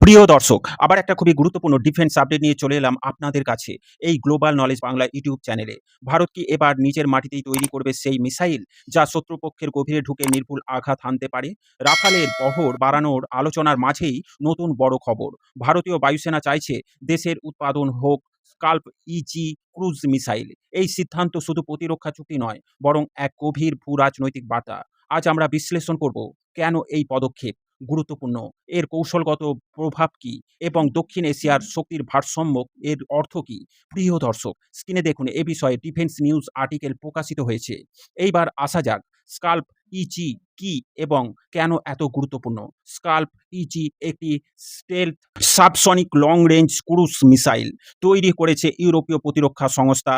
প্রিয় দর্শক, আবার একটা খুবই গুরুত্বপূর্ণ ডিফেন্স আপডেট নিয়ে চলে এলাম আপনাদের কাছে এই গ্লোবাল নলেজ বাংলা ইউটিউব চ্যানেলে। ভারত কি এবার নিজের মাটিতেই তৈরি করবে সেই মিসাইল যা শত্রুপক্ষের গভীরে ঢুকে নির্ভুল আঘাত হানতে পারে? রাফালের বহর বাড়ানোর আলোচনার মাঝেই নতুন বড় খবর। ভারতীয় বায়ুসেনা চাইছে দেশের উৎপাদন হোক স্কাল্প ইজি ক্রুজ মিসাইল। এই সিদ্ধান্ত শুধু প্রতিরক্ষা চুক্তি নয়, বরং এক গভীর ভূ রাজনৈতিক বার্তা। আজ আমরা বিশ্লেষণ করব কেন এই পদক্ষেপ গুরুত্বপূর্ণ, এর কৌশলগত প্রভাব কি এবং দক্ষিণ এশিয়ার শক্তির ভারসাম্য এর অর্থ কি। প্রিয় দর্শক, স্ক্রিনে দেখুন এ বিষয়ে ডিফেন্স নিউজ আর্টিকেল প্রকাশিত হয়েছে। এইবার আসা যাক স্কাল্প ইজি কি এবং কেন এত গুরুত্বপূর্ণ। স্কাল্প ইজি একটি stealth subsonic long range cruise missile তৈরি করেছে ইউরোপীয় প্রতিরক্ষা সংস্থা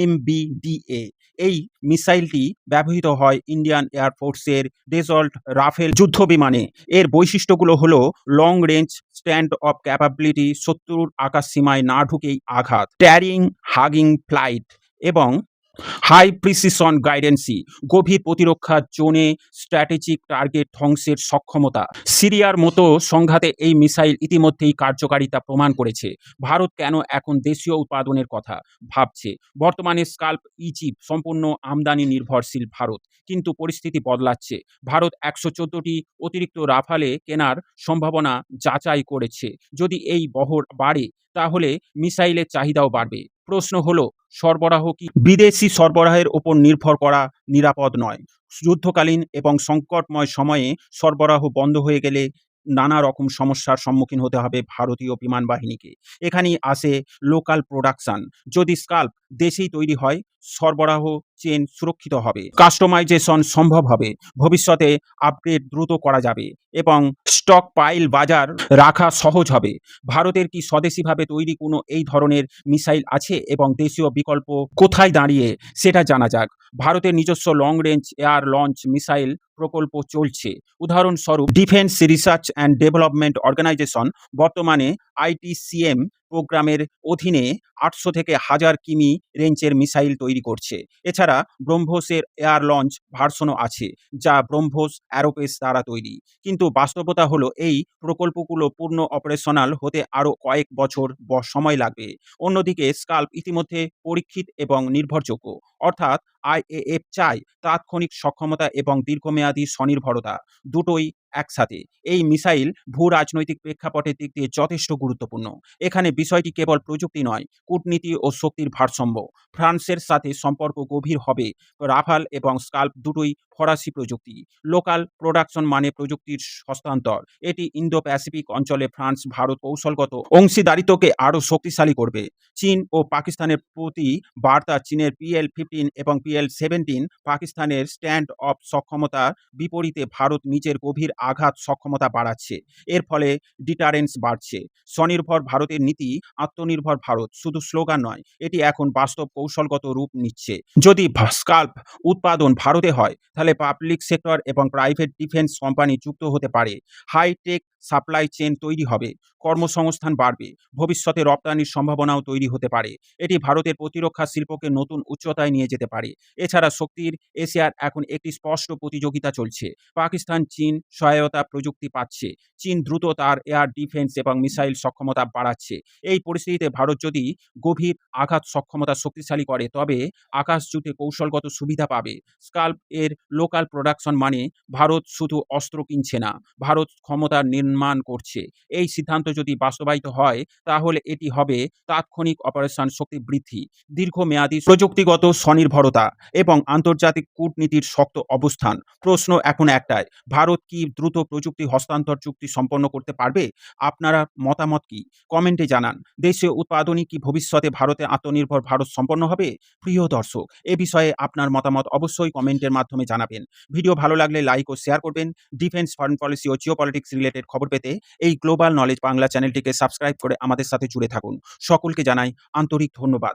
এমবিডিএ। এই মিসাইলটি ব্যবহৃত হয় ইন্ডিয়ান এয়ারফোর্সের ডেজল্ট রাফেল যুদ্ধবিমানে। এর বৈশিষ্ট্যগুলো হলো long range stand of capability, শত্রুর আকাশ সীমায় না ঢুকেই আঘাত, ট্যারিং হাগিং ফ্লাইট এবং হাই প্রিসিশন গাইডেন্সি, গভীর প্রতিরক্ষা জোনে স্ট্র্যাটেজিক টার্গেট ধ্বংসের সক্ষমতা। সিরিয়ার মতো সংঘাতে এই মিসাইল ইতিমধ্যেই কার্যকারিতা প্রমাণ করেছে। ভারত কেন এখন দেশীয় উৎপাদনের কথা ভাবছে? বর্তমানে স্কাল্প ইজি সম্পূর্ণ আমদানি নির্ভরশীল ভারত, কিন্তু পরিস্থিতি বদলাচ্ছে। ভারত ১১৪টি অতিরিক্ত রাফালে কেনার সম্ভাবনা যাচাই করেছে। যদি এই বহর বাড়ে তাহলে মিসাইলের চাহিদাও বাড়বে। প্রশ্ন হলো, সরবরাহ কি বিদেশি সরবরাহের ওপর নির্ভর করা নিরাপদ নয়? যুদ্ধকালীন এবং সংকটময় সময়ে সরবরাহ বন্ধ হয়ে গেলে নানা রকম সমস্যার সম্মুখীন হতে হবে ভারতীয় বিমান বাহিনীকে। এখানেই আসে লোকাল প্রোডাকশন। যদি স্কাল্প দেশেই তৈরি হয়, সরবরাহ চেন সুরক্ষিত হবে, কাস্টমাইজেশন সম্ভব হবে, ভবিষ্যতে আপগ্রেড দ্রুত করা যাবে এবং স্টক পাইল বাজার রাখা সহজ হবে। ভারতের কি স্বদেশীভাবে তৈরি কোনো এই ধরনের মিসাইল আছে এবং দেশীয় বিকল্প কোথায় দাঁড়িয়ে সেটা জানা যাক। ভারতের নিজস্ব long range air launch missile প্রকল্প চলছে। উদাহরণস্বরূপ defence research and development organisation বর্তমানে আইটিসিএম প্রোগ্রামের অধীনে ৮০০ থেকে ১০০০ কিমি রেঞ্জের মিসাইল তৈরি করছে। এছাড়া ব্রহ্মোসের এয়ার লঞ্চ ভার্সনও আছে, যা ব্রহ্মোস অ্যারোস্পেস দ্বারা তৈরি। কিন্তু বাস্তবতা হলো এই প্রকল্পগুলো পূর্ণ অপারেশনাল হতে আরও কয়েক বছর সময় লাগবে। অন্যদিকে স্কাল্প ইতিমধ্যে পরীক্ষিত এবং নির্ভরযোগ্য, অর্থাৎ আইএএফ চায় তাৎক্ষণিক সক্ষমতা এবং দীর্ঘমেয়াদী স্বনির্ভরতা, দুটোই একসাথে। এই মিসাইল ভূ রাজনৈতিক প্রেক্ষাপটের দিক দিয়ে যথেষ্ট গুরুত্বপূর্ণ। এখানে বিষয়টি কেবল প্রযুক্তি নয়, কূটনীতি ও শক্তির ভারসাম্য। ফ্রান্সের সাথে সম্পর্ক গভীর হবে। রাফাল এবং স্কাল্প দুটোই ফরাসি প্রযুক্তি। লোকাল প্রোডাকশন মানে প্রযুক্তির হস্তান্তর। এটি ইন্দো প্যাসিফিক অঞ্চলে ফ্রান্স ভারত কৌশলগত অংশীদারিত্বকে আরও শক্তিশালী করবে। চীন ও পাকিস্তানের প্রতি বার্তা। চীনের PL-15 এবং PL-17 পাকিস্তানের স্ট্যান্ড অফ সক্ষমতার বিপরীতে ভারত নিজের গভীর আঘাত সক্ষমতা বাড়াচ্ছে। এর ফলে ডিটারেন্স বাড়ছে। স্বনির্ভর ভারতের নীতি, আত্মনির্ভর ভারত শুধু স্লোগান নয়, এটি এখন বাস্তব কৌশলগত রূপ নিচ্ছে। যদি স্কাল্প উৎপাদন ভারতে হয়, তাহলে পাবলিক সেক্টর এবং প্রাইভেট ডিফেন্স কোম্পানি যুক্ত হতে পারে। হাইটেক সাপ্লাই চেন তৈরি হবে, কর্মসংস্থান বাড়বে, ভবিষ্যতে রপ্তানির সম্ভাবনাও তৈরি হতে পারে। এটি ভারতের প্রতিরক্ষা শিল্পকে নতুন উচ্চতায় নিয়ে যেতে পারে। এছাড়া শক্তির এশিয়ার এখন একটি স্পষ্ট প্রতিযোগিতা চলছে। পাকিস্তান চীন সহায়তা প্রযুক্তি পাচ্ছে। চীন দ্রুত তার এয়ার ডিফেন্স এবং মিসাইল সক্ষমতা বাড়াচ্ছে। এই পরিস্থিতিতে ভারত যদি গভীর আঘাত সক্ষমতা শক্তিশালী করে, তবে আকাশযুদ্ধে কৌশলগত সুবিধা পাবে। স্কাল্প এর লোকাল প্রোডাকশন মানে ভারত শুধু অস্ত্র কিনছে না, ভারত ক্ষমতা নির্মাণ করছে। এই সিদ্ধান্ত যদি বাস্তবায়িত হয়, তাহলে এটি হবে তাৎক্ষণিক অপারেশন শক্তি বৃদ্ধি, দীর্ঘমেয়াদী প্রযুক্তিগত স্বনির্ভরতা এবং আন্তর্জাতিক কূটনীতির শক্ত অবস্থান। প্রশ্ন এখন একটাই, ভারত কি দ্রুত প্রযুক্তি হস্তান্তর চুক্তি সম্পন্ন করতে পারবে? আপনারা মতামত কি? কমেন্টে জানান। দেশীয় উৎপাদনই কি ভবিষ্যতে ভারতে আত্মনির্ভর ভারত সম্পন্ন হবে? প্রিয় দর্শক, এ বিষয়ে আপনার মতামত অবশ্যই কমেন্টের মাধ্যমে জানাবেন। ভিডিও ভালো লাগলে লাইক ও শেয়ার করবেন। ডিফেন্স, ফরেন পলিসি ও জিওপলিটিক্স রিলেটেড খবর পেতে এই গ্লোবাল নলেজ বাংলা চ্যানেলটিকে সাবস্ক্রাইব করে আমাদের সাথে জুড়ে থাকুন। সকলকে জানাই আন্তরিক ধন্যবাদ।